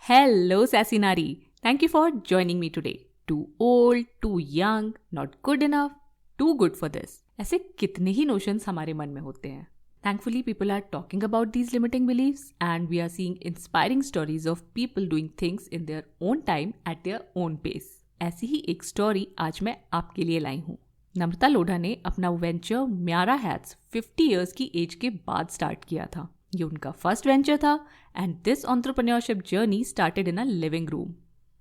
Hello, Sassinari. Thank you for joining me today. Too old, too young, not good enough, too good for this. ऐसे कितने ही notions हमारे मन में होते हैं. Thankfully, people are talking about these limiting beliefs and we are seeing inspiring stories of people doing things in their own time at their own pace. ऐसी ही एक story आज मैं आपके लिए लाई हूँ. नम्रता लोढ़ा ने अपना वेंचर म्यारा हैट्स 50 इयर्स की एज के बाद स्टार्ट किया था. ये उनका फर्स्ट वेंचर था and this entrepreneurship journey started in a living room.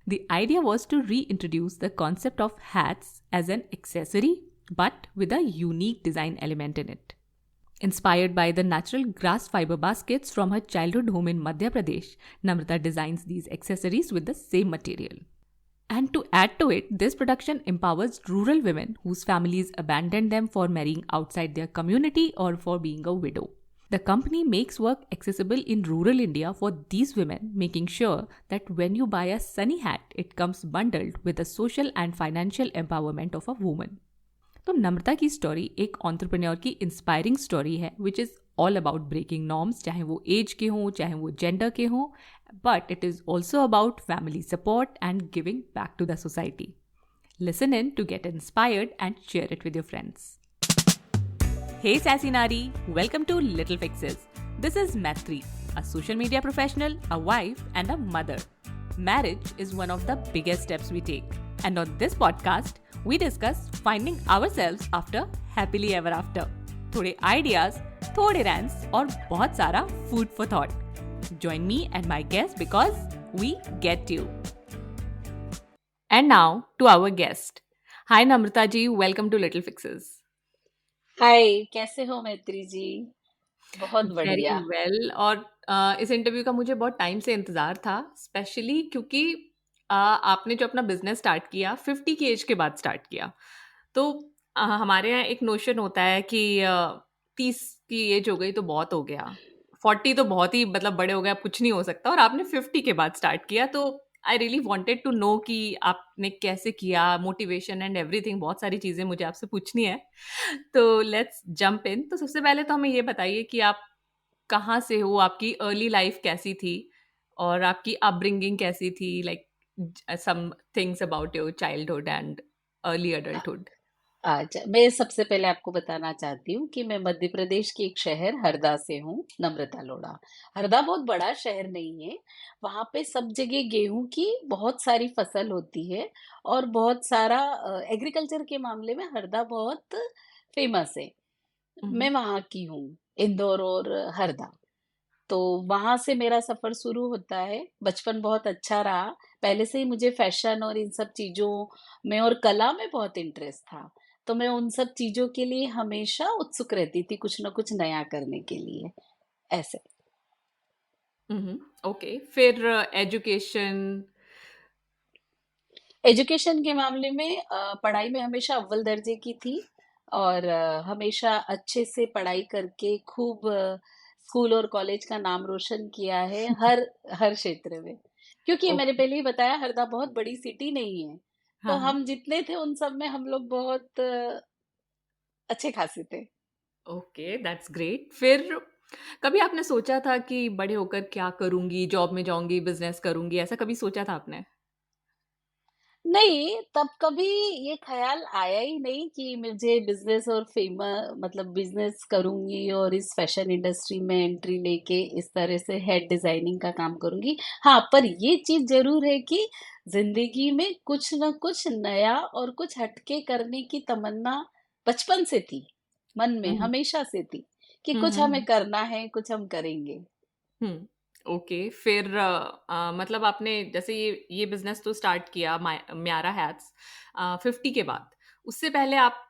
The idea was to reintroduce the concept of hats as an accessory but with a unique design element in it. Inspired by the natural grass fiber baskets from her childhood home in Madhya Pradesh, Namrata designs these accessories with the same material. And to add to it, this production empowers rural women whose families abandoned them for marrying outside their community or for being a widow. The company makes work accessible in rural India for these women, making sure that when you buy a sunny hat, it comes bundled with the social and financial empowerment of a woman. तो नम्रता की story एक entrepreneur की inspiring story है which is all about breaking norms, चाहे वो as के हों चाहे वो जेंडर के हों, but it is also about family support and giving back to the society. Listen in to get inspired and share it with your friends. Hey Sassinari, welcome to Little Fixes. This is Maitri, a social media professional, a wife and a mother. Marriage is one of the biggest steps we take. And on this podcast, we discuss finding ourselves after happily ever after. थोड़े ideas, थोड़े rants और बहुत सारा food for thought. Join me and my guest because we get you. And now to our guest. Hi Namrata ji, welcome to Little Fixes. हाय, कैसे हो मैत्री जी? बहुत very बढ़िया. वेल. और इस इंटरव्यू का मुझे बहुत टाइम से इंतज़ार था, स्पेशली क्योंकि आपने जो अपना बिजनेस स्टार्ट किया 50 की एज के बाद स्टार्ट किया. तो हमारे यहाँ एक नोशन होता है कि 30 की एज हो गई तो बहुत हो गया, 40 तो बहुत ही मतलब बड़े हो गए, अब कुछ नहीं हो सकता, और आपने 50 के बाद स्टार्ट किया. तो I really wanted to know कि आपने कैसे किया, मोटिवेशन एंड एवरीथिंग, बहुत सारी चीज़ें मुझे आपसे पूछनी है. तो लेट्स जंप इन. तो सबसे पहले तो हमें ये बताइए कि आप कहाँ से हो, आपकी अर्ली लाइफ कैसी थी और आपकी अपब्रिंगिंग कैसी थी, like some things about your childhood and early adulthood. अच्छा, मैं सबसे पहले आपको बताना चाहती हूँ कि मैं मध्य प्रदेश के एक शहर हरदा से हूँ, नम्रता लोढ़ा. हरदा बहुत बड़ा शहर नहीं है. वहाँ पे सब जगह गेहूं की बहुत सारी फसल होती है और बहुत सारा एग्रीकल्चर के मामले में हरदा बहुत फेमस है. मैं वहाँ की हूँ, इंदौर और हरदा. तो वहां से मेरा सफर शुरू होता है. बचपन बहुत अच्छा रहा. पहले से ही मुझे फैशन और इन सब चीजों में और कला में बहुत इंटरेस्ट था. तो मैं उन सब चीजों के लिए हमेशा उत्सुक रहती थी, कुछ ना कुछ नया करने के लिए. ऐसे. ओके, फिर एजुकेशन. एजुकेशन के मामले में पढ़ाई में हमेशा अव्वल दर्जे की थी और हमेशा अच्छे से पढ़ाई करके खूब स्कूल और कॉलेज का नाम रोशन किया है हर हर क्षेत्र में. क्योंकि मैंने ओके. पहले ही बताया, हरदा बहुत बड़ी सिटी नहीं है. तो हाँ हाँ. हम जितने थे उन सब में हम लोग बहुत अच्छे खासे थे. Okay, that's great. फिर कभी आपने सोचा था कि बड़े होकर क्या करूंगी, जॉब में जाऊंगी, बिजनेस करूंगी, ऐसा कभी सोचा था आपने? नहीं, तब कभी ये ख़्याल आया ही नहीं कि मुझे बिज़नेस और मतलब बिज़नेस करूँगी और इस फ़ैशन इंडस्ट्री में एंट्री लेके इस तरह से हेड डिज़ाइनिंग का काम करूँगी. हाँ, पर ये चीज़ ज़रूर है कि ज़िंदगी में कुछ न कुछ नया और कुछ हटके करने की तमन्ना बचपन से थी, मन में हम्म हमेशा से थी कि कुछ हमें हम्म करना है, कुछ हम करेंगे. हम्म. ओके, फिर मतलब आपने जैसे ये बिजनेस तो स्टार्ट किया म्यारा हैट्स 50 के बाद. उससे पहले आप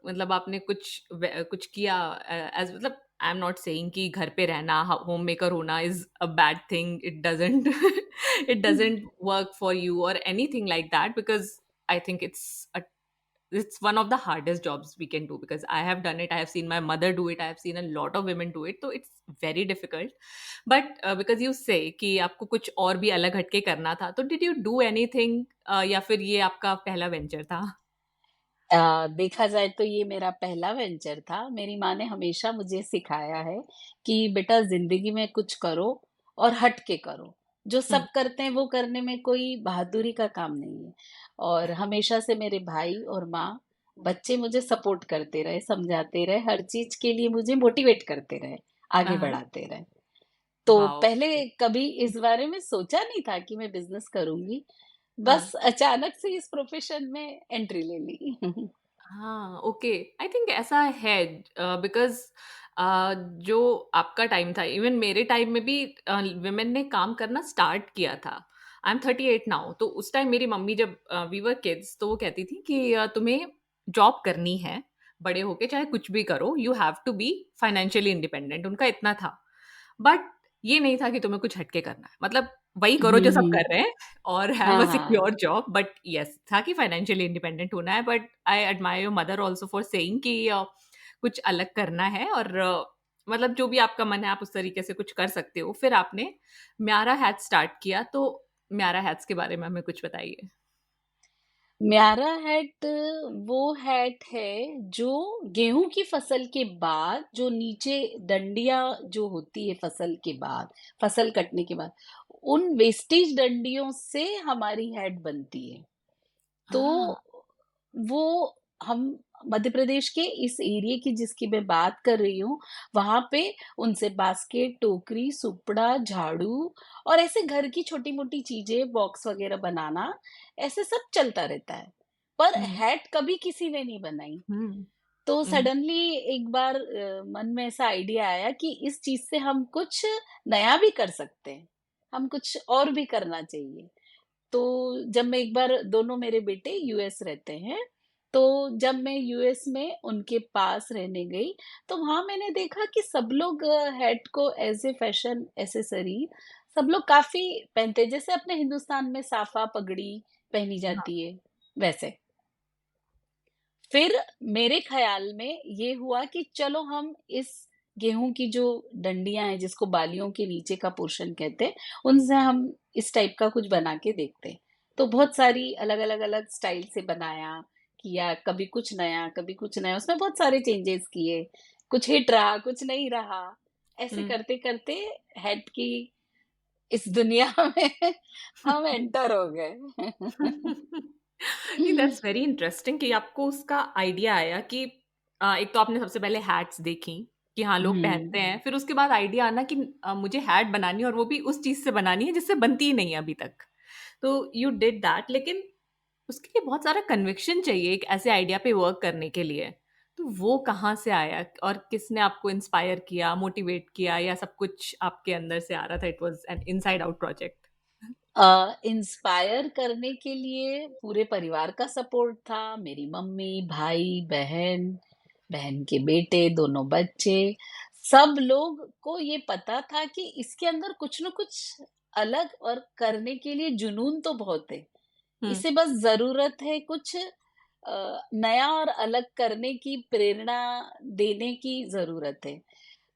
मतलब आपने कुछ किया एज, मतलब आई एम नॉट सेइंग कि घर पे रहना, होम मेकर होना is a bad thing. It doesn't it doesn't work for you और anything like that, because I think it's one of the hardest jobs we can do, because I have done it, I have seen my mother do it, I have seen a lot of women do it, so it's very difficult. But because you say कि आपको कुछ और भी अलग हटके करना था, तो did you do anything, या फिर ये आपका पहला वेंचर था? देखा जाए तो ये मेरा पहला वेंचर था. मेरी माँ ने हमेशा मुझे सिखाया है कि बेटा ज़िंदगी में कुछ करो और हट के करो. जो हम्म। सब करते हैं वो करने में कोई बहादुरी का काम नहीं है। और हमेशा से मेरे भाई और माँ, बच्चे मुझे सपोर्ट करते रहे, समझाते रहे, हर चीज के लिए मुझे मोटिवेट करते रहे, आगे हाँ। बढ़ाते रहे। तो वाओ। पहले कभी इस बारे में सोचा नहीं था कि मैं बिजनेस करूंगी, हाँ। बस अचानक से इस प्रोफेशन में एंट्री ले ली। हाँ, ओके। आई थिंक ऐसा है, बिकॉज जो आपका टाइम था, इवन मेरे टाइम में भी विमेन ने काम करना स्टार्ट किया था। आई एम 38 नाउ, तो उस टाइम मेरी मम्मी जब वी वर किड्स तो वो कहती थी कि तुम्हें जॉब करनी है, बड़े होके चाहे कुछ भी करो, you have to be financially independent, उनका इतना था। बट ये नहीं था कि तुम्हें कुछ हटके करना है, मतलब वही करो जो सब कर हम्म। रहे हैं और हैव हाँ अ हाँ। Secure job. बट यस, था कि फाइनेंशियली इंडिपेंडेंट होना है। But I admire your mother also for saying कि कुछ अलग करना है, और मतलब जो भी आपका मन है आप उस तरीके से कुछ कर सकते हो। फिर आपने म्यारा हैट स्टार्ट किया, तो म्यारा हैट्स के बारे में हमें कुछ बताइए। म्यारा हैट वो हैट है जो गेहूं की फसल के बाद, जो नीचे डंडियां जो होती है फसल के बाद, फसल कटने के बाद, उन वेस्टेज डंडियों से हमारी हैट बनती है। तो हाँ। वो हम मध्य प्रदेश के इस एरिया की जिसकी मैं बात कर रही हूँ, वहां पे उनसे बास्केट, टोकरी, सुपड़ा, झाड़ू और ऐसे घर की छोटी मोटी चीजें, बॉक्स वगैरह बनाना, ऐसे सब चलता रहता है। पर हम्म। हैट कभी किसी ने नहीं बनाई। हम्म। तो हम्म। सडनली एक बार मन में ऐसा आइडिया आया कि इस चीज से हम कुछ नया भी कर सकते हैं, हम कुछ और भी करना चाहिए। तो जब मैं एक बार, दोनों मेरे बेटे यूएस रहते हैं, तो जब मैं यूएस में उनके पास रहने गई, तो वहां मैंने देखा कि सब लोग हैट को एज ए फैशन एसेसरी सब लोग काफी पहनते हैं, जैसे अपने हिंदुस्तान में साफा पगड़ी पहनी जाती है वैसे। फिर मेरे ख्याल में ये हुआ कि चलो हम इस गेहूं की जो डंडियां हैं, जिसको बालियों के नीचे का पोर्शन कहते हैं, उनसे हम इस टाइप का कुछ बना के देखते हैं। तो बहुत सारी अलग अलग अलग स्टाइल से बनाया, किया, कभी कुछ नया कभी कुछ नया, उसमें बहुत सारे चेंजेस किए, कुछ हिट रहा कुछ नहीं रहा। ऐसे हम्म। करते करते हेड की इस दुनिया में हम एंटर हो गए। नहीं, दैट्स वेरी इंटरेस्टिंग कि आपको उसका आइडिया आया कि एक तो आपने सबसे पहले हैट्स देखी कि हाँ लोग पहनते हम्म। हैं, फिर उसके बाद आइडिया आना कि मुझे हैट बनानी है, और वो भी उस चीज से बनानी है जिससे बनती ही नहीं है अभी तक। तो यू डिड दैट, लेकिन उसके लिए बहुत सारा कन्विक्शन चाहिए एक ऐसे आइडिया पे वर्क करने के लिए। तो वो कहाँ से आया, और किसने आपको इंस्पायर किया, मोटिवेट किया, या सब कुछ आपके अंदर से आ रहा था, it was an inside out project? Inspire करने के लिए पूरे परिवार का सपोर्ट था, मेरी मम्मी, भाई, बहन, बहन के बेटे, दोनों बच्चे, सब लोग को ये पता था कि इसके अंदर कुछ न कुछ अलग और करने के लिए जुनून तो बहुत है। हम्म। इसे बस जरूरत है कुछ नया और अलग करने की, प्रेरणा देने की जरूरत है।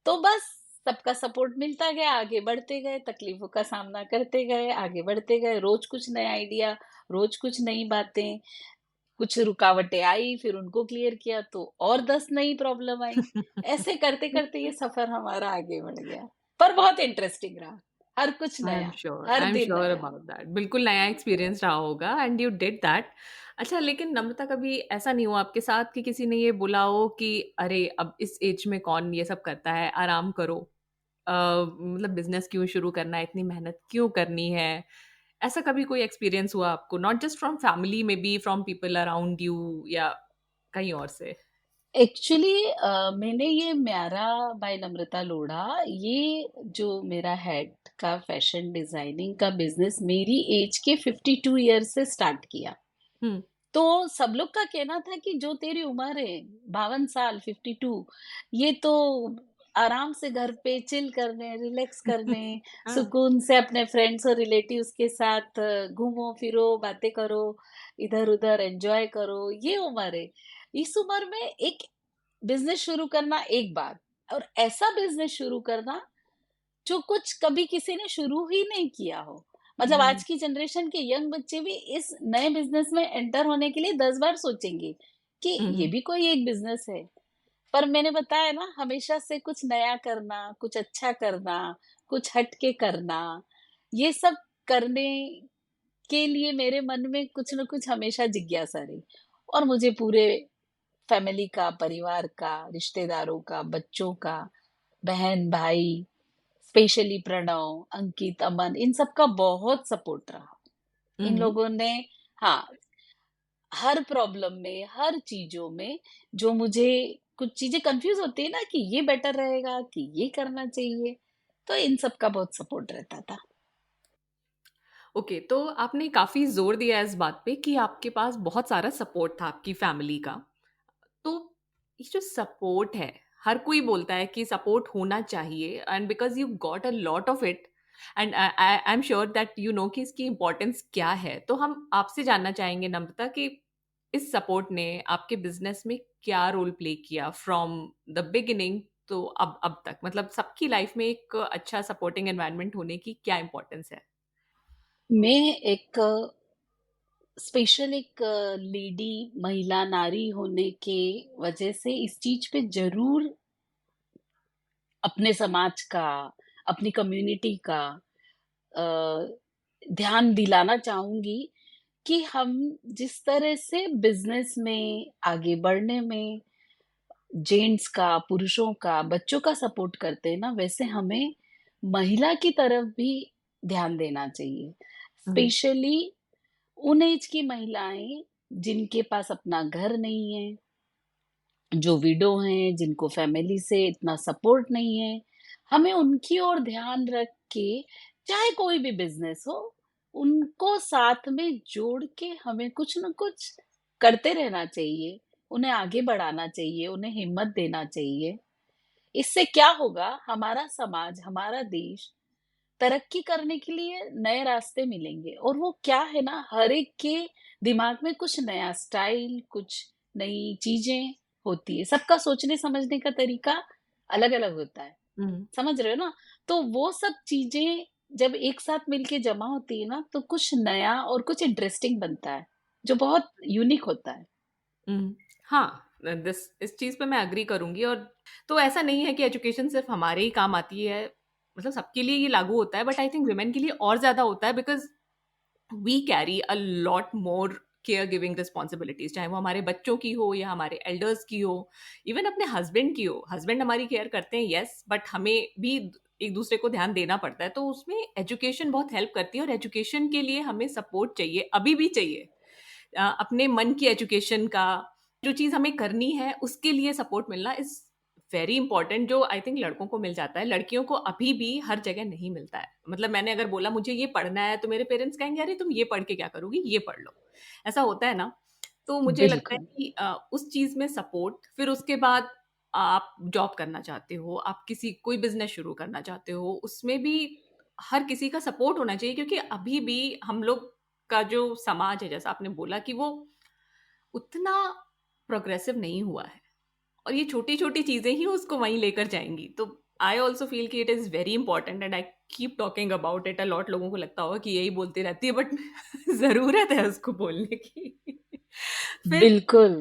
तो बस सबका सपोर्ट मिलता गया, आगे बढ़ते गए, तकलीफों का सामना करते गए, आगे बढ़ते गए, रोज कुछ नया आइडिया, रोज कुछ नई बातें, कुछ रुकावटें आई, फिर उनको क्लियर किया तो और 10 नई प्रॉब्लम आई। ऐसे करते करते ये सफर हमारा आगे बढ़ गया, पर बहुत इंटरेस्टिंग रहा। हर कुछ नया, हर आई एम दिन श्योर नया। अबाउट दैट, बिल्कुल नया एक्सपीरियंस रहा होगा, एंड यू डिड दैट। अच्छा, लेकिन नम्रता, कभी ऐसा नहीं हुआ आपके साथ कि किसी ने ये बोला हो कि अरे अब इस एज में कौन ये सब करता है, आराम करो, मतलब बिजनेस क्यों शुरू करना है, इतनी मेहनत क्यों करनी है? ऐसा कभी कोई एक्सपीरियंस हुआ आपको, नॉट जस्ट फ्रॉम फैमिली में बी, फ्रॉम पीपल अराउंड यू, या कहीं और से? एक्चुअली मैंने ये म्यारा बाय नम्रता लोढ़ा, ये जो मेरा हेड का फैशन डिजाइनिंग का बिजनेस मेरी एज के 52 ईयर से स्टार्ट किया। हम्म। तो सब लोग का कहना था कि जो तेरी उम्र है, 52 साल, 52, ये तो आराम से घर पे चिल करने, रिलैक्स करने, हाँ। सुकून से अपने फ्रेंड्स और रिलेटिव्स के साथ घूमो फिरो, बातें करो, इधर उधर एंजॉय करो, ये उम्र है। इस उम्र में एक बिजनेस शुरू करना एक बात, और ऐसा बिजनेस शुरू करना जो कुछ कभी किसी ने शुरू ही नहीं किया हो। मतलब हम्म। आज की जनरेशन के यंग बच्चे भी इस नए बिजनेस में एंटर होने के लिए 10 बार सोचेंगे कि ये हम्म। भी कोई एक बिजनेस है। पर मैंने बताया ना, हमेशा से कुछ नया करना, कुछ अच्छा करना, कुछ हट के करना, ये सब करने के लिए मेरे मन में कुछ न कुछ हमेशा जिज्ञासा रही, और मुझे पूरे फैमिली का, परिवार का, रिश्तेदारों का, बच्चों का, बहन-भाई, स्पेशली प्रणव, अंकित, अमन, इन सब का बहुत सपोर्ट रहा। इन हम्म। लोगों ने, हाँ, हर प्रॉब्लम में, हर चीज़ों में, जो मुझे कुछ चीज़ें कन्फ्यूज़ होती है ना कि ये बेटर रहेगा कि ये करना चाहिए, तो इन सब का बहुत सपोर्ट रहता था। ओके, तो आपने काफ़ी ज़ोर दिया इस बात पे कि आपके पास बहुत सारा सपोर्ट था आपकी फैमिली का। तो ये जो सपोर्ट है, हर कोई बोलता है कि सपोर्ट होना चाहिए, and because you got a lot of it, and I am sure that you know कि इसकी इम्पोर्टेंस क्या है। तो हम आपसे जानना चाहेंगे नम्रता कि इस सपोर्ट ने आपके बिज़नेस में क्या रोल प्ले किया फ्रॉम द बिगिनिंग तो अब तक? मतलब सबकी लाइफ में एक अच्छा सपोर्टिंग एनवायरनमेंट होने की क्या इम्पोर्टेंस है? मैं एक स्पेशल एक लेडी, महिला, नारी होने के वजह से इस चीज़ पे ज़रूर अपने समाज का, अपनी कम्युनिटी का अ, ध्यान दिलाना चाहूँगी कि हम जिस तरह से बिज़नेस में आगे बढ़ने में जेंट्स का, पुरुषों का, बच्चों का सपोर्ट करते हैं ना, वैसे हमें महिला की तरफ भी ध्यान देना चाहिए। हुँ, स्पेशली उन एज की महिलाएँ जिनके पास अपना घर नहीं है, जो विडो हैं, जिनको फैमिली से इतना सपोर्ट नहीं है, हमें उनकी ओर ध्यान रख के, चाहे कोई भी बिज़नेस हो, उनको साथ में जोड़ के हमें कुछ न कुछ करते रहना चाहिए। उन्हें आगे बढ़ाना चाहिए, उन्हें हिम्मत देना चाहिए। इससे क्या होगा, हमारा समाज, हमारा देश तरक्की करने के लिए नए रास्ते मिलेंगे, और वो क्या है ना, हर एक के दिमाग में कुछ नया स्टाइल, कुछ नई चीजें होती है। सबका सोचने समझने का तरीका अलग-अलग होता है। हुँ। समझ रहे हो ना? तो वो सब चीजें जब एक साथ मिलके जमा होती है ना, तो कुछ नया और कुछ इंटरेस्टिंग बनता है, जो बहुत यूनिक होता है। हुँ। हाँ, दिस इस चीज़ पे मैं एग्री करूँगी। और तो ऐसा नहीं है कि एजुकेशन सिर्फ़ हमारे ही काम आती है, मतलब सबके लिए ये लागू होता है, बट आई थिंक वुमेन के लिए और ज़्यादा होता है because we carry a lot more care giving responsibilities, चाहे वो हमारे बच्चों की हो या हमारे एल्डर्स की हो, इवन अपने हस्बैंड की हो। हस्बैंड हमारी केयर करते हैं येस, बट हमें भी एक-दूसरे को ध्यान देना पड़ता है, तो उसमें एजुकेशन बहुत हेल्प करती है और एजुकेशन के लिए हमें सपोर्ट चाहिए, अभी भी चाहिए। अपने मन की एजुकेशन का, जो चीज़ हमें करनी है उसके लिए सपोर्ट मिलना इज़ वेरी इंपॉर्टेंट, जो आई थिंक लड़कों को मिल जाता है, लड़कियों को अभी भी हर जगह नहीं मिलता है। मतलब मैंने अगर बोला मुझे ये पढ़ना है तो मेरे पेरेंट्स कहेंगे अरे तुम ये पढ़ के क्या करोगी, ये पढ़ लो। ऐसा होता है ना? तो मुझे लगता है बिल्कुल। कि उस चीज़ में सपोर्ट, फिर उसके बाद आप जॉब करना चाहते हो, आप किसी कोई बिज़नेस शुरू करना चाहते हो, उसमें भी हर किसी का सपोर्ट होना चाहिए, क्योंकि अभी भी हम लोग का जो समाज है, जैसा आपने बोला कि वो उतना प्रोग्रेसिव नहीं हुआ है, और ये छोटी-छोटी चीज़ें ही उसको वहीं लेकर जाएँगी। तो आई ऑल्सो फील कि it is very important and I keep talking about it a lot. लोगों को लगता होगा कि यही बोलती रहती है, बट ज़रूरत है उसको बोलने की। फिर बिल्कुल।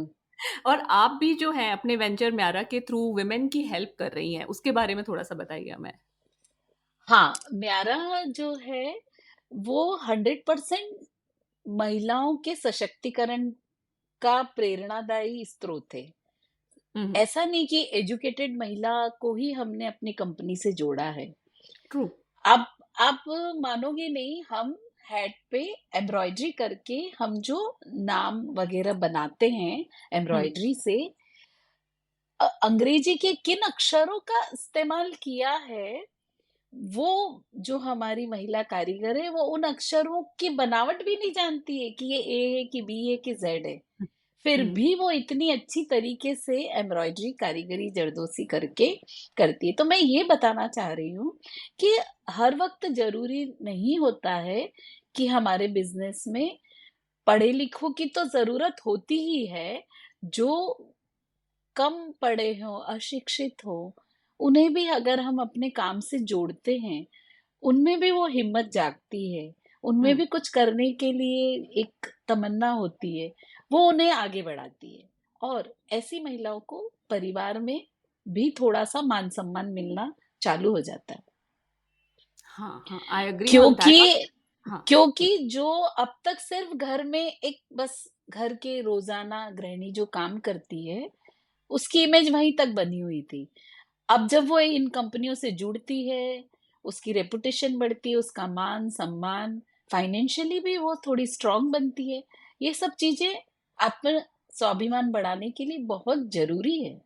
और आप भी जो हैं अपने वेंचर म्यारा के थ्रू वुमेन की हेल्प कर रही हैं, उसके बारे में थोड़ा-सा बताइए हमें? हाँ, मेरा जो है वो 100% महिलाओं के सशक्तिकरण का प्रेरणादायी स्रोत है। हुँ, हुँ। ऐसा नहीं कि एजुकेटेड महिला को ही हमने अपनी कंपनी से जोड़ा है। ट्रू। आप आप मानोगे नहीं, हम हैट पे एम्ब्रॉयडरी करके हम जो नाम वगैरह बनाते हैं हुँ, एम्ब्रॉयडरी से, अंग्रेजी के किन अक्षरों का इस्तेमाल किया है, वो जो हमारी महिला कारीगर है, वो उन अक्षरों की बनावट भी नहीं जानती है कि ये ए है कि बी है कि जेड है। हुँ, फिर हुँ, भी वो इतनी अच्छी तरीके से एम्ब्रॉयडरी कारीगरी जरदोसी करके करती है। तो मैं ये बताना चाह रही हूँ कि हर वक्त जरूरी नहीं होता है कि हमारे बिजनेस में पढ़े लिखों की तो जरूरत होती ही है। जो कम पढ़े हों, अशिक्षित हों, उन्हें भी अगर हम अपने काम से जोड़ते हैं, उनमें भी वो हिम्मत जागती है, हुँ। उनमें भी कुछ करने के लिए एक तमन्ना होती है, वो उन्हें आगे बढ़ाती है, और ऐसी महिलाओं को परिवार में भी थोड़ा-सा मान-सम्मान मिलना चालू हो जाता है। हाँ, हाँ, आई एग्री ऑन क्योंकि दैट। हाँ। क्योंकि जो अब तक सिर्फ घर में एक बस घर के रोजाना गृहिणी जो काम करती है, उसकी इमेज वहीं तक बनी हुई थी। अब जब वो इन कंपनियों से जुड़ती है, उसकी रेपुटेशन बढ़ती है, उसका मान-सम्मान, फाइनेंशियली भी वो थोड़ी स्ट्रॉन्ग बनती है। ये सब चीज़ें आत्म स्वाभिमान बढ़ाने के लिए बहुत ज़रूरी है।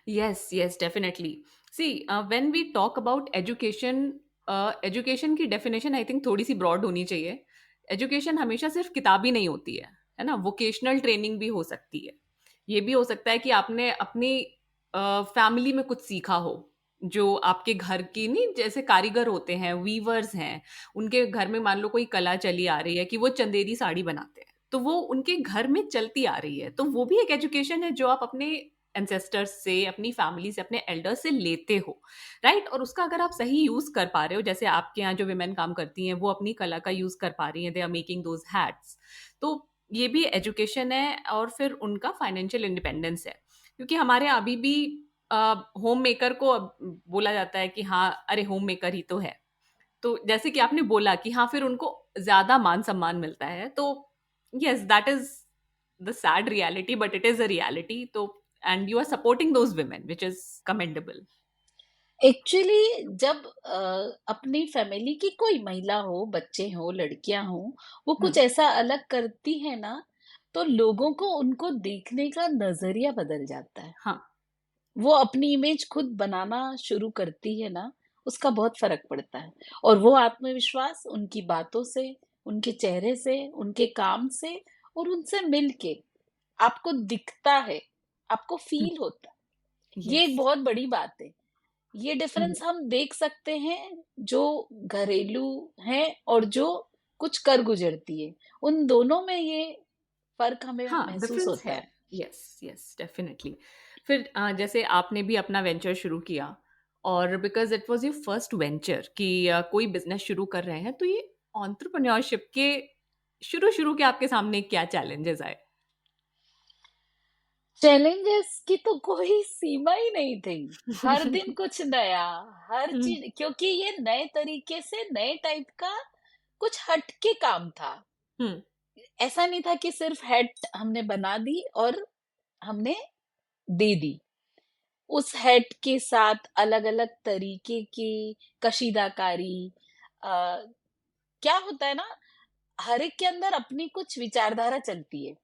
Yes, yes, definitely. See, when we talk about education, education की डेफिनेशन आई थिंक थोड़ी सी ब्रॉड होनी चाहिए. एजुकेशन हमेशा सिर्फ किताबी नहीं होती है ना. वोकेशनल ट्रेनिंग भी हो सकती है. ये भी हो सकता है कि आपने अपनी फैमिली में कुछ सीखा हो, जो आपके घर की नहीं, जैसे कारीगर होते हैं, वीवर्स हैं, उनके घर में मान लो कोई कला चली आ रही है कि वो चंदेरी साड़ी बनाते हैं, तो वो उनके घर में चलती आ रही है, तो वो भी एक एजुकेशन है जो आप अपने एंसेस्टर्स से, अपनी फैमिली से, अपने एल्डर्स से लेते हो, राइट. और उसका अगर आप सही यूज कर पा रहे हो, जैसे आपके यहाँ जो विमेन काम करती हैं वो अपनी कला का यूज कर पा रही हैं, they are making those hats, तो ये भी एजुकेशन है. और फिर उनका फाइनेंशियल इंडिपेंडेंस है, क्योंकि हमारे यहाँ अभी भी होम मेकर को बोला जाता है कि हाँ अरे होम मेकर ही तो है. तो जैसे कि आपने बोला कि हाँ फिर उनको ज्यादा मान सम्मान मिलता है, तो yes that is the sad reality, but it is a reality. तो and you are supporting those women, which is commendable. Actually जब अपनी फैमिली की कोई महिला हो, बच्चे हो, लड़कियां हो, वो कुछ हम्म. ऐसा अलग करती है ना, तो लोगों को उनको देखने का नजरिया बदल जाता है। हाँ. वो अपनी इमेज खुद बनाना शुरू करती है ना, उसका बहुत फर्क पड़ता है। और वो आत्मविश्वास उनकी बातों से, उनके चेहरे से, उनके काम से और उनसे मिलके आपको दिखता है, आपको फील होता है। ये यस. एक बहुत बड़ी बात है। ये डिफरेंस हम देख सकते हैं जो घरेलू हैं और जो कुछ कर गुजरती है। उन दोनों में ये फर्क हमें हाँ, महसूस डिफरेंस होता है. है। Yes, yes, definitely. फिर जैसे आपने भी अपना वेंचर शुरू किया, और because it was your first venture कि कोई बिजनेस शुरू कर रहे हैं, तो ये एंटरप्रेन्योरशिप के शुरू शुरू के आपके सामने क्या चैलेंजेस आए? चैलेंजेस की तो कोई सीमा ही नहीं थी। हर दिन कुछ नया, हर हम्म. चीज, क्योंकि ये नए तरीके से, नए टाइप का कुछ हटके काम था। हम्म. ऐसा नहीं था कि सिर्फ हैट हमने बना दी और हमने दे दी। उस हैट के साथ अलग-अलग तरीके की कशीदाकारी, अ, क्या होता है ना, हर एक के अंदर अपनी कुछ विचारधारा चलती है।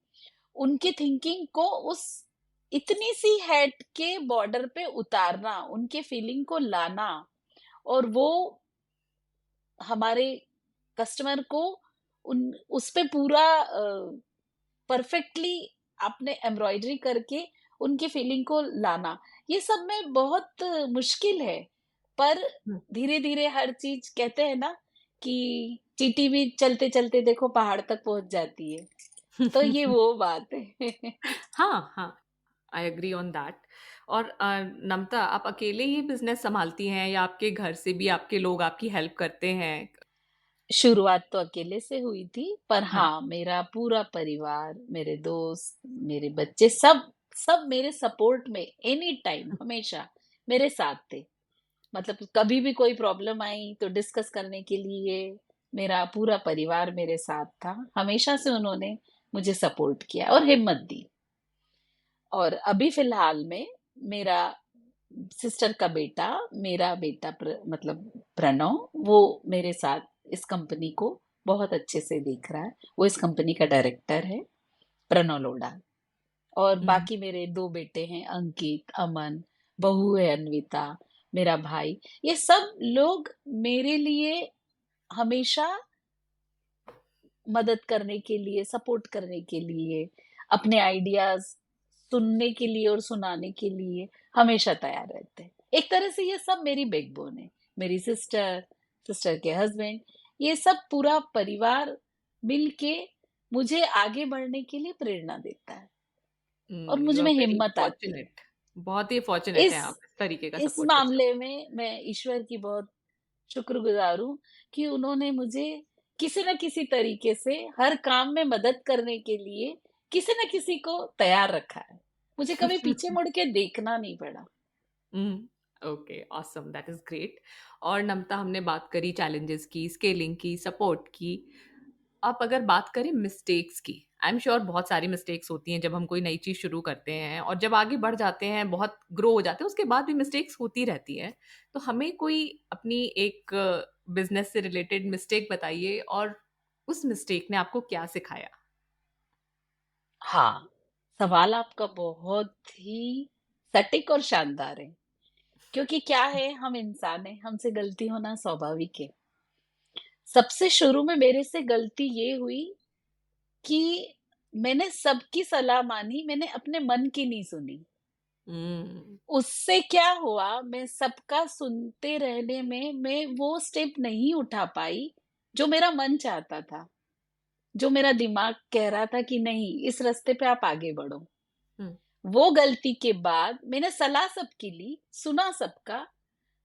उनकी थिंकिंग को उस इतनी सी हैट के बॉर्डर पे उतारना, उनके फीलिंग को लाना और वो हमारे कस्टमर को उन उस पे पूरा परफेक्टली आपने एम्ब्रॉयडरी करके उनकी फीलिंग को लाना, ये सब में बहुत मुश्किल है। पर हम्म. धीरे-धीरे हर चीज़, कहते हैं ना कि चींटी भी चलते-चलते देखो पहाड़ तक पहुँच जाती है। तो ये वो बात है। हाँ, हाँ, आई एग्री ऑन दैट. और नम्रता, आप अकेले ही बिजनेस संभालती हैं या आपके घर से भी आपके लोग आपकी हेल्प करते हैं? शुरुआत तो अकेले से हुई थी, पर हाँ. हाँ, मेरा पूरा परिवार, मेरे दोस्त, मेरे बच्चे, सब सब मेरे सपोर्ट में एनी टाइम हमेशा मेरे साथ थे। मतलब कभी भी कोई प्रॉब्लम आई तो डिस्कस करने के लिए मेरा पूरा परिवार मेरे साथ था। हमेशा से उन्होंने मुझे सपोर्ट किया और हिम्मत दी। और अभी फिलहाल में मेरा सिस्टर का बेटा, मेरा बेटा मतलब प्रणव, वो मेरे साथ इस कंपनी को बहुत अच्छे से देख रहा है। वो इस कंपनी का डायरेक्टर है, प्रणव लोढ़ा। और हम्म. बाकी मेरे 2 बेटे हैं, अंकित, अमन, बहू है अन्विता, मेरा भाई। ये सब लोग मेरे लिए हमेशा मदद करने के लिए, सपोर्ट करने के लिए, अपने आइडियाज़ सुनने के लिए और सुनाने के लिए हमेशा तैयार रहते हैं। एक तरह से ये सब मेरी बैकबोन है। मेरी सिस्टर, सिस्टर के हस्बैंड, ये सब पूरा परिवार मिलके मुझे आगे बढ़ने के लिए प्रेरणा देता है और मुझ यू आर में वेरी हिम्मत आती है। फॉर्चुनेट. बहुत ही फॉर्चुनेट इस हैं आप इस तरीके का इस सपोर्ट सिस्टम. मामले में मैं ईश्वर की बहुत शुक्रगुजार हूँ कि उन्होंने मुझे किसी न किसी तरीके से हर काम में मदद करने के लिए किसी न किसी को तैयार रखा है। मुझे कभी पीछे मुड़ के देखना नहीं पड़ा। Okay, awesome, that is great. और नमता, हमने बात करी चैलेंजेस की, स्केलिंग की, सपोर्ट की। आप अगर बात करें मिस्टेक्स की, आई एम श्योर बहुत सारी मिस्टेक्स होती हैं जब हम कोई नई चीज़ शुरू करते हैं, और जब आगे बढ़ जाते हैं, बहुत ग्रो हो जाते हैं, उसके बाद भी मिस्टेक्स होती रहती हैं। तो हमें कोई अपनी एक बिजनेस से रिलेटेड मिस्टेक बताइए, और उस मिस्टेक ने आपको क्या सिखाया। हाँ, सवाल आपका बहुत ही सटीक और शानदार है। क्योंकि क्या है, हम इंसान हैं, हमसे गलती होना स्वाभाविक है। सबसे शुरू में मेरे से गलती ये हुई कि मैंने सबकी सलाह मानी, मैंने अपने मन की नहीं सुनी। हम्म। उससे क्या हुआ, मैं सबका सुनते रहने में मैं वो स्टेप नहीं उठा पाई, जो मेरा मन चाहता था, जो मेरा दिमाग कह रहा था कि नहीं, इस रास्ते पे आप आगे बढ़ो। हम्म। वो गलती के बाद मैंने सलाह सबकी ली, सुना सबका,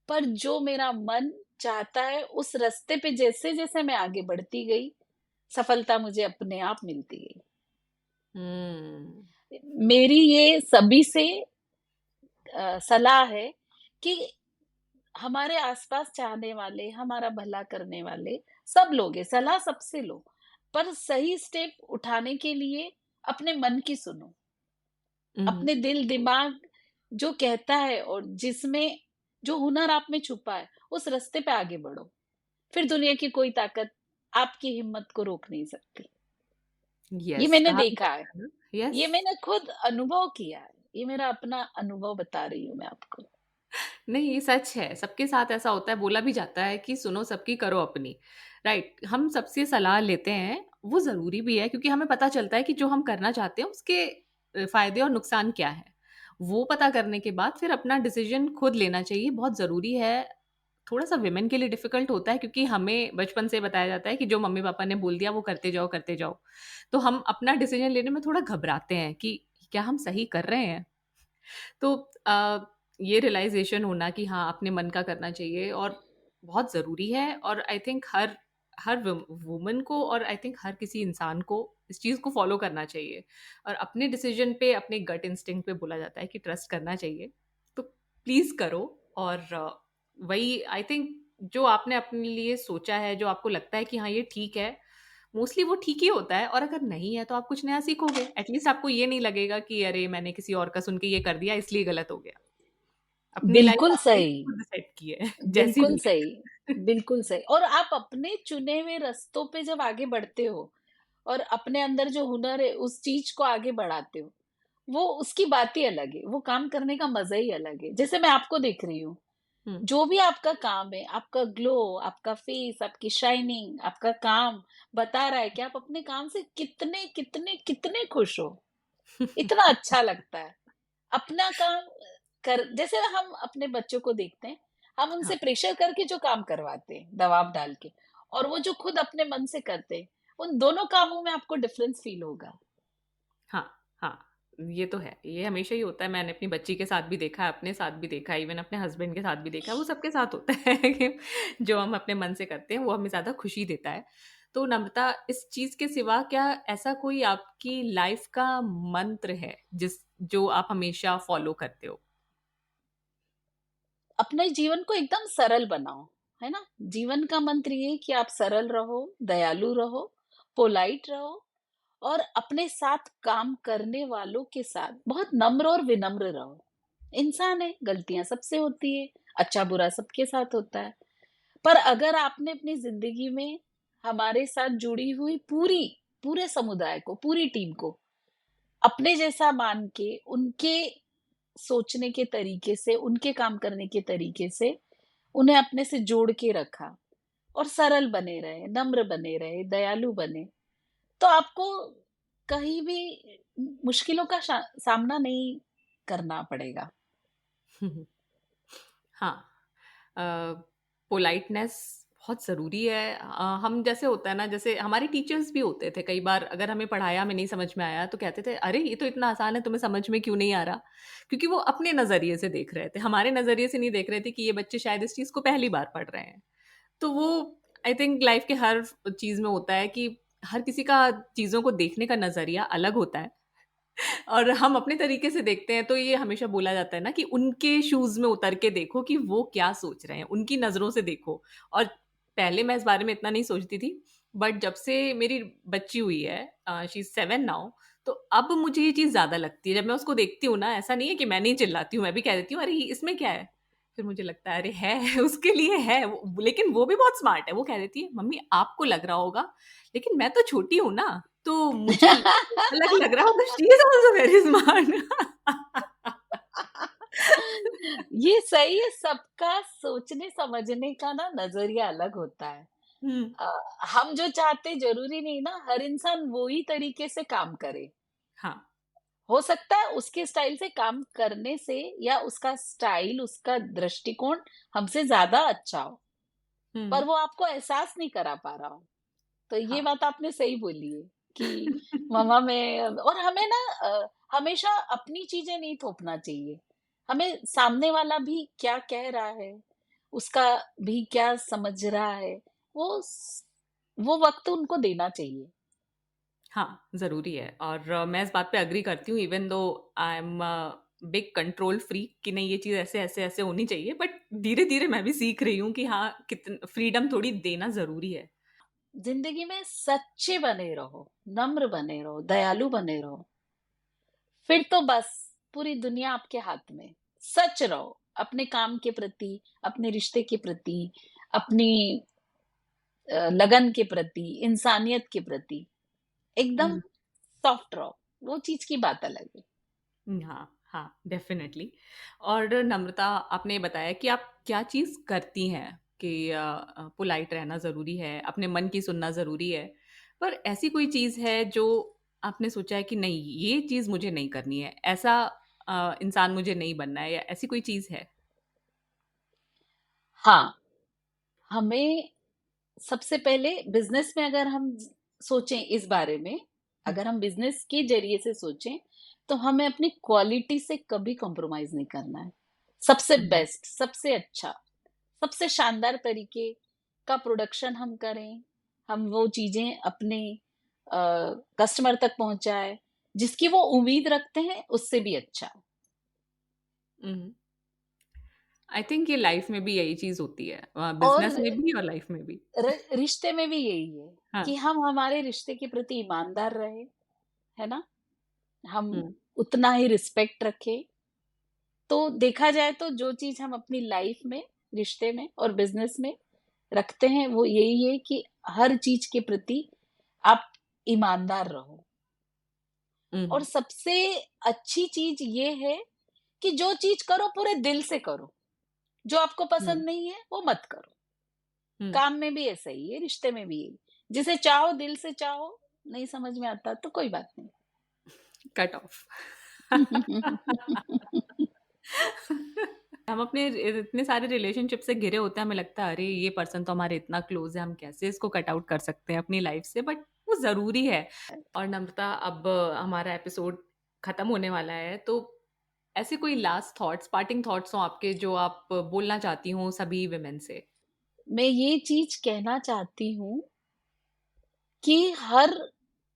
पर जो मेरा मन चाहता है उस रास्ते पे जैसे-जैसे मैं आगे बढ़ती गई, सफलता मुझे अपने आप मिलती गई। हम्म। मेरी ये सभी से सलाह है कि हमारे आसपास चाहने वाले, हमारा भला करने वाले सब लोग हैं, सलाह सबसे लो, पर सही स्टेप उठाने के लिए अपने मन की सुनो। हम्म। अपने दिल दिमाग जो कहता है और जिसमें जो हुनर आप में छुपा है, उस रास्ते पे आगे बढ़ो। फिर दुनिया की कोई ताकत आपकी हिम्मत को रोक नहीं सकती। ये यस, मैंने कहा भी देखा है, जाता है ना। यस। ये मैंने खुद अनुभव किया है। ये मेरा अपना अनुभव बता रही हूँ मैं आपको। नहीं, ये सच है, सबके साथ ऐसा होता है। बोला भी जाता है कि सुनो सबकी, करो अपनी। राइट, हम सबसे सलाह लेते हैं, वो ज़रूरी भी है, क्योंकि हमें पता चलता है कि जो हम करना चाहते हैं उसके फ़ायदे और नुकसान क्या है। वो पता करने के बाद फिर अपना डिसीजन खुद लेना चाहिए, बहुत ज़रूरी है। थोड़ा सा विमेन के लिए डिफिकल्ट होता है, क्योंकि हमें बचपन से बताया जाता है कि जो मम्मी पापा ने बोल दिया वो करते जाओ, करते जाओ। तो हम अपना डिसीजन लेने में थोड़ा घबराते हैं कि क्या हम सही कर रहे हैं। तो ये रियलाइजेशन होना कि हाँ, अपने मन का करना चाहिए, और बहुत ज़रूरी है। और I think her her woman को, और आई थिंक हर किसी इंसान को इस चीज़ को फॉलो करना चाहिए। और अपने डिसीजन पे, अपने गट इंस्टिंक्ट पे बोला जाता है कि ट्रस्ट करना चाहिए। तो प्लीज़ करो। और वही आई थिंक, जो आपने अपने लिए सोचा है, जो आपको लगता है कि हाँ ये ठीक है, मोस्टली वो ठीक ही होता है। और अगर नहीं है तो आप कुछ नया सीखोगे। एटलीस्ट आपको ये नहीं लगेगा कि अरे मैंने किसी और का सुन के ये कर दिया इसलिए गलत हो गया। अपनी लाइफ बिल्कुल आपने सही, खुद सेट की है जैसी बिल्कुल भी सही, है। बिल्कुल सही। और आप अपने चुने हुए रास्तों पे जब आगे बढ़ते हो और अपने अंदर जो हुनर है उस चीज को आगे बढ़ाते हो, वो उसकी बात ही अलग है, वो काम करने का मजा ही अलग है। जैसे मैं आपको देख रही हूँ, हुँ, जो भी आपका काम है, आपका ग्लो, आपका फेस, आपकी शाइनिंग, आपका काम बता रहा है कि आप अपने काम से कितने कितने कितने खुश हो। इतना अच्छा लगता है अपना काम कर। जैसे हम अपने बच्चों को देखते हैं, हम हाँ, उनसे प्रेशर करके जो काम करवाते हैं, दबाव डाल के, और वो जो खुद अपने मन से करते हैं, उन दोनों कामों में आपको डिफरेंस फील होगा। हाँ, हाँ, ये तो है। ये हमेशा ही होता है, मैंने अपनी बच्ची के साथ भी देखा है, अपने साथ भी देखा है, इवन अपने हस्बैंड के साथ भी देखा है, वो सबके साथ होता है कि जो हम अपने मन से करते हैं, वो हमें ज़्यादा खुशी देता है। तो नम्रता, इस चीज़ के सिवा क्या ऐसा कोई आपकी लाइफ़ का मंत्र है, जो आप हमेशा फ़ॉलो करते हो? अपने जीवन को एकदम सरल बनाओ, है ना? जीवन का मंत्र ये है कि आप सरल रहो, दयालु रहो, पोलाइट रहो, और अपने साथ काम करने वालों के साथ बहुत नम्र और विनम्र रहो। इंसान है, गलतियां सबसे होती है, अच्छा बुरा सबके साथ होता है। पर अगर आपने अपनी जिंदगी में हमारे साथ जुड़ी हुई पूरे समुदाय को, पूरी टीम को अपने जैसा मान के, उनके सोचने के तरीके से, उनके काम करने के तरीके से उन्हें अपने से जोड़ के रखा और सरल बने रहे, नम्र बने रहे, दयालु बने, तो आपको कहीं भी मुश्किलों का सामना नहीं करना पड़ेगा। हाँ, पोलाइटनेस बहुत ज़रूरी है। हम जैसे होता है ना, जैसे हमारे टीचर्स भी होते थे कई बार, अगर हमें पढ़ाया, हमें नहीं समझ में आया तो कहते थे, अरे ये तो इतना आसान है, तुम्हें समझ में क्यों नहीं आ रहा। क्योंकि वो अपने नज़रिए से देख रहे थे, हमारे नज़रिए से नहीं देख रहे थे कि ये बच्चे शायद इस चीज़ को पहली बार पढ़ रहे हैं। तो वो आई थिंक लाइफ के हर चीज़ में होता है कि हर किसी का चीज़ों को देखने का नज़रिया अलग होता है। और हम अपने तरीके से देखते हैं तो ये हमेशा बोला जाता है ना कि उनके शूज़ में उतर के देखो कि वो क्या सोच रहे हैं, उनकी नज़रों से देखो। और पहले मैं इस बारे में इतना नहीं सोचती थी, बट जब से मेरी बच्ची हुई है, शी इज़ 7 नाउ, तो अब मुझे ये चीज़ ज़्यादा लगती है। जब मैं उसको देखती हूँ ना, ऐसा नहीं है कि मैं नहीं चिल्लाती हूँ, मैं भी कह देती हूँ, "अरे! इसमें क्या है?" फिर मुझे लगता है, "अरे! है, उसके लिए है।" वो लेकिन वो भी बहुत स्मार्ट है, वो कह देती है, "मम्मी आपको लग रहा होगा, लेकिन मैं तो छोटी हूँ ना, तो मुझे अलग लग रहा होगा, she is also very smart." ये सही है, सबका सोचने समझने का ना नजरिया अलग होता है। हुँ, अ, हम जो चाहते जरूरी नहीं ना हर इंसान वो ही तरीके से काम करे। हाँ। हो सकता है उसके स्टाइल से काम करने से या उसका स्टाइल, उसका दृष्टिकोण हमसे ज्यादा अच्छा हो, पर हुँ, वो आपको एहसास नहीं करा पा रहा हो। तो ये हाँ। बात आपने सही बोली है कि मम्मा में और हमें ना हमेशा अपनी चीजें नहीं थोपना चाहिए। हमें सामने वाला भी क्या कह रहा है, उसका भी क्या समझ रहा है, वो वो वक्त उनको देना चाहिए। हाँ, ज़रूरी है और मैं इस बात पे एग्री करती हूँ even though I am big control freak कि नहीं ये चीज़ ऐसे, ऐसे, ऐसे होनी चाहिए बट धीरे-धीरे मैं भी सीख रही हूँ कि हाँ, कितन फ्रीडम थोड़ी देना ज़रूरी है। जिंदगी में सच्चे बने रहो, नम्र बने रहो, दयालु बने रहो, फिर तो बस पूरी दुनिया आपके हाथ में। सच रहो अपने काम के प्रति, अपने रिश्ते के प्रति, अपनी लगन के प्रति, इंसानियत के प्रति एकदम हुँ। सॉफ्ट रहो। वो चीज की बात अलग है। हाँ, हाँ, डेफ़िनेटली और नम्रता आपने बताया कि आप क्या चीज़ करती हैं कि पोलाइट रहना ज़रूरी है, अपने मन की सुनना ज़रूरी है। पर ऐसी कोई चीज़ है जो आपने सोचा है कि नहीं ये चीज़ मुझे नहीं करनी है, ऐसा इंसान मुझे नहीं बनना है या ऐसी कोई चीज़ है? हाँ, हमें सबसे पहले बिजनेस में अगर हम सोचें इस बारे में, हुँ, अगर हम बिजनेस के जरिए से सोचें, तो हमें अपनी क्वालिटी से कभी कॉम्प्रोमाइज नहीं करना है। सबसे हुँ, बेस्ट, सबसे अच्छा, सबसे शानदार तरीके का प्रोडक्शन हम करें, हम वो चीजें अपने कस्टमर तक पहुंचाए जिसकी वो उम्मीद रखते हैं उससे भी अच्छा। हुँ। आई थिंक ये लाइफ़ में भी यही चीज़ होती है और बिज़नेस में भी और लाइफ़ में भी। रिश्ते में भी यही है हाँ, कि हम हमारे रिश्ते के प्रति ईमानदार रहे, है ना, हम हुँ, उतना ही रिस्पेक्ट रखें। तो देखा जाए तो जो चीज हम अपनी लाइफ में, रिश्ते में और बिजनेस में रखते हैं वो यही है कि हर चीज के प्रति आप ईमानदार रहो। हुँ, और सबसे अच्छी चीज ये है कि जो चीज करो पूरे दिल से करो, जो आपको हुँ, पसंद नहीं है वो मत करो। हुँ, काम में भी ऐसा ही है, रिश्ते में भी यही, जिसे चाहो दिल से चाहो, नहीं समझ में आता तो कोई बात कट ऑफ। नहीं। हम अपने इतने सारे रिलेशनशिप से घिरे होते हैं हमें लगता है अरे ये पर्सन तो हमारे इतना क्लोज है हम कैसे इसको कट आउट कर सकते हैं अपनी लाइफ से बट वो ज़रूरी है। और नम्रता अब हमारा एपिसोड ख़त्म होने वाला है तो ऐसे कोई लास्ट थॉट्स पार्टिंग थॉट्स हो आपके जो आप बोलना चाहती हो सभी वुमेन से? मैं ये चीज कहना चाहती हूँ कि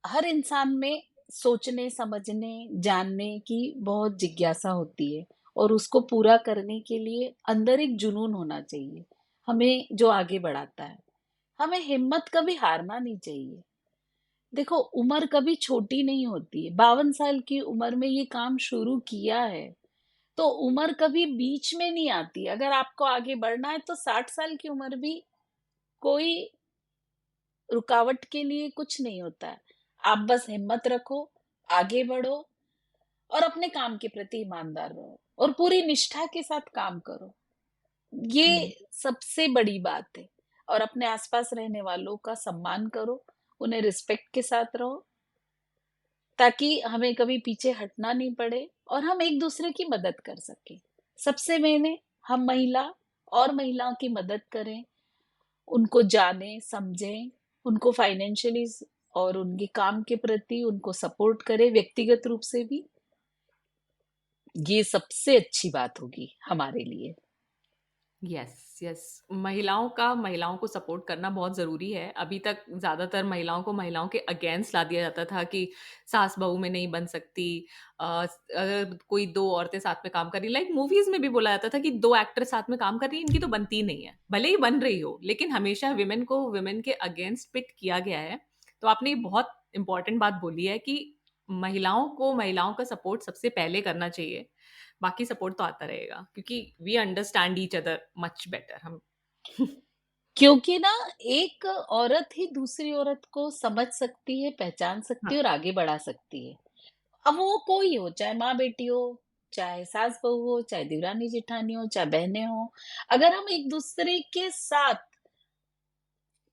हर इंसान में सोचने, समझने, जानने की बहुत जिज्ञासा होती है और उसको पूरा करने के लिए अंदर एक जुनून होना चाहिए, हमें जो आगे बढ़ाता है। हमें हिम्मत कभी हारना नहीं चाहिए। देखो, उम्र कभी छोटी नहीं होती है। 52 साल की उम्र में ये काम शुरू किया है, तो उम्र कभी बीच में नहीं आती। अगर आपको आगे बढ़ना है तो 60 साल की उम्र भी कोई रुकावट के लिए कुछ नहीं होता है। आप बस हिम्मत रखो, आगे बढ़ो और अपने काम के प्रति ईमानदार रहो और पूरी निष्ठा के साथ काम करो। हुँ, ये सबसे बड़ी बात है। और अपने आसपास रहने वालों का सम्मान करो, उन्हें रिस्पेक्ट के साथ रहो, ताकि हमें कभी पीछे हटना नहीं पड़े और हम एक दूसरे की मदद कर सकें। सबसे मैंने हम महिला और महिलाओं की मदद करें, उनको जानें, समझें, उनको फाइनेंशियली और उनके काम के प्रति उनको सपोर्ट करें व्यक्तिगत रूप से भी। ये सबसे अच्छी बात होगी हमारे लिए। यस यस, महिलाओं को सपोर्ट करना बहुत ज़रूरी है। अभी तक ज़्यादातर महिलाओं के अगेंस्ट ला दिया जाता था कि सास बहू में नहीं बन सकती। अगर कोई दो औरतें साथ में काम कर रही, लाइक मूवीज में भी बोला जाता था कि दो एक्टर साथ में काम कर रही, इनकी तो बनती ही नहीं है, भले ही बन रही हो, लेकिन हमेशा विमेन के अगेंस्ट पिट किया गया है। तो आपने ये बहुत इंपॉर्टेंट बात बोली है कि महिलाओं का सपोर्ट सबसे पहले करना चाहिए, बाकी सपोर्ट तो आता रहेगा, क्योंकि we understand each other much better हम। क्योंकि ना एक औरत ही दूसरी औरत को समझ सकती है, पहचान सकती हाँ, है और आगे बढ़ा सकती है। अब वो कोई हो, चाहे माँ बेटी हो, चाहे सास बहू हो, चाहे देवरानी जेठानी हो, चाहे बहनें हो, अगर हम एक दूसरे के साथ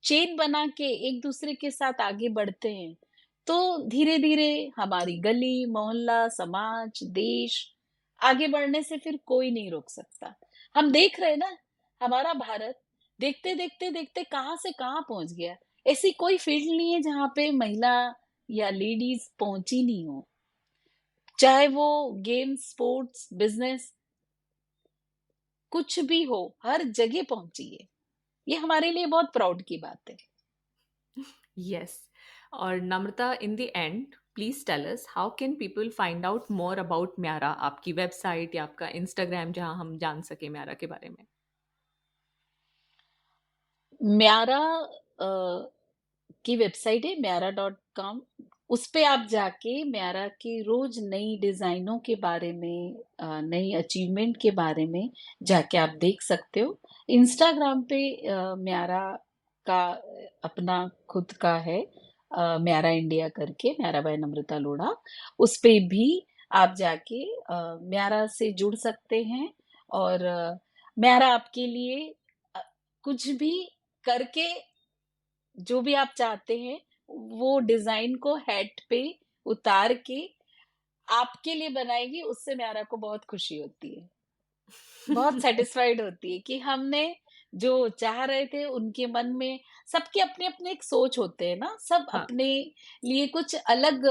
चेन बना के एक दूसरे के साथ आगे बढ़ते हैं, तो धीरे धीरे हमारी गली मोहल्ला समाज देश आगे बढ़ने से फिर कोई नहीं रोक सकता। हम देख रहे हैं ना, हमारा भारत देखते देखते देखते कहाँ से कहाँ पहुंच गया। ऐसी कोई फील्ड नहीं है जहाँ पे महिला या लेडीज पहुंची नहीं हो, चाहे वो गेम्स स्पोर्ट्स बिजनेस कुछ भी हो, हर जगह पहुंची है। ये हमारे लिए बहुत प्राउड की बात है। यस। और Namrata, in the end please tell us how can people find out more about Myara, आपकी वेबसाइट या आपका इंस्टाग्राम जहां हम जान सके म्यारा के बारे में। म्यारा की वेबसाइट है म्यारा.com। उस पे आप जाके म्यारा की रोज नई डिजाइनों के बारे में नई अचीवमेंट के बारे में जाके आप देख सकते हो। इंस्टाग्राम पे म्यारा का अपना खुद का है, म्यारा इंडिया करके, म्यारा बाय नम्रता लोढ़ा। उस पे भी आप जाके म्यारा से जुड़ सकते हैं और म्यारा आपके लिए अ, कुछ भी करके जो भी आप चाहते हैं वो डिजाइन को हैट पे उतार के आपके लिए बनाएगी। उससे म्यारा को बहुत खुशी होती है, बहुत सेटिस्फाइड होती है कि हमने जो चाह रहे थे उनके मन में। सबके अपने अपने एक सोच होते हैं ना, सब हाँ। अपने लिए कुछ अलग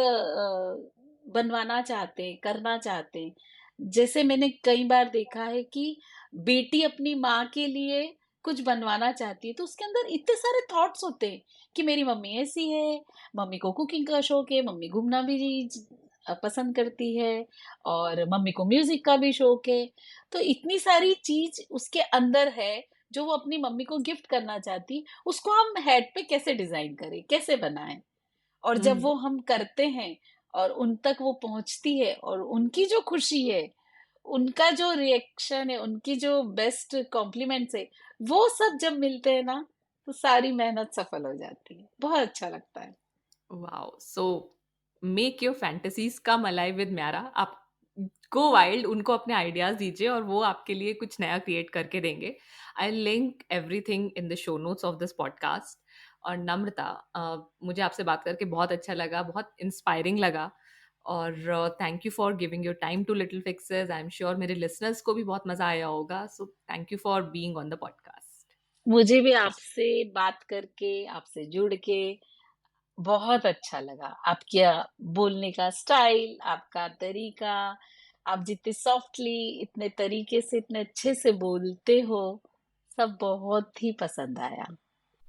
बनवाना चाहते हैं, करना चाहते हैं। जैसे मैंने कई बार देखा है कि बेटी अपनी माँ के लिए कुछ बनवाना चाहती है तो उसके अंदर इतने सारे थॉट्स होते हैं कि मेरी मम्मी ऐसी है, मम्मी को कुकिंग का शौक है, मम्मी घूमना भी पसंद करती है और मम्मी को म्यूजिक का भी शौक है। तो इतनी सारी चीज उसके अंदर है जो वो अपनी मम्मी को गिफ्ट करना चाहती। उसको हम हेड पे कैसे डिजाइन करें, कैसे बनाएं, और जब हम्म। वो हम करते हैं और उन तक वो पहुंचती है और उनकी जो खुशी है, उनका जो रिएक्शन है, उनकी जो बेस्ट कॉम्प्लीमेंट्स है, वो सब जब मिलते हैं ना, तो सारी मेहनत सफल हो जाती है। बहुत अच्छा लगता है। Wow, so make your fantasies come alive with Myara. आप गो वाइल्ड, उनको अपने आइडियाज दीजिए और वो आपके लिए कुछ नया क्रिएट करके देंगे। I link everything in the show notes of this podcast. और नम्रता, मुझे आपसे बात करके बहुत अच्छा लगा, बहुत इंस्पायरिंग लगा। और thank you for giving your time to little fixes. I am sure मेरे लिसनर्स को भी बहुत मजा आया होगा, so thank you for being on the podcast. मुझे भी आपसे बात करके, आपसे जुड़ के बहुत अच्छा लगा। आपका बोलने का स्टाइल, आपका तरीका, आप जितने सॉफ्टली, इतने तरीके से, इतने अच्छे से बोलते हो, सब बहुत ही पसंद आया।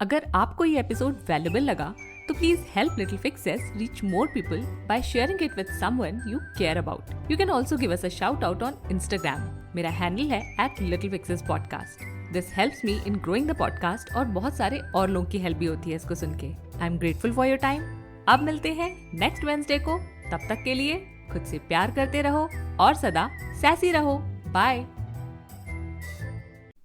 अगर आपको ये एपिसोड वैल्यूबल लगा तो please help little fixes reach more people by sharing it with someone you care about. You can also give us a shout out on Instagram. मेरा हैंडल है @littlepixelspodcast। This helps me in growing the podcast और बहुत सारे और लोगों की help भी होती है इसको सुन के। I am grateful for your time. अब मिलते हैं नेक्स्ट वेडनेसडे को। तब तक के लिए खुद से प्यार करते रहो और सदा सैसी रहो। Bye.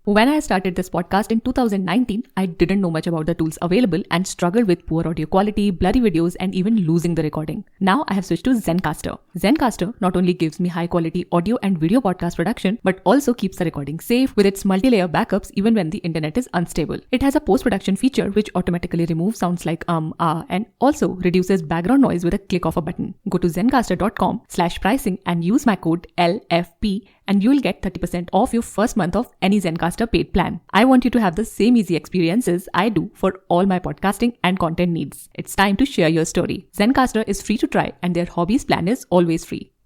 When I started this podcast in 2019, I didn't know much about the tools available and struggled with poor audio quality, blurry videos, and even losing the recording. Now I have switched to Zencaster. Zencaster not only gives me high quality audio and video podcast production, but also keeps the recording safe with its multi-layer backups even when the internet is unstable. It has a post-production feature which automatically removes sounds like and also reduces background noise with a click of a button. Go to zencaster.com/pricing and use my code LFP and you'll get 30% off your first month of any Zencaster paid plan. I want you to have the same easy experiences I do for all my podcasting and content needs. It's time to share your story. Zencaster is free to try and their hobbies plan is always free.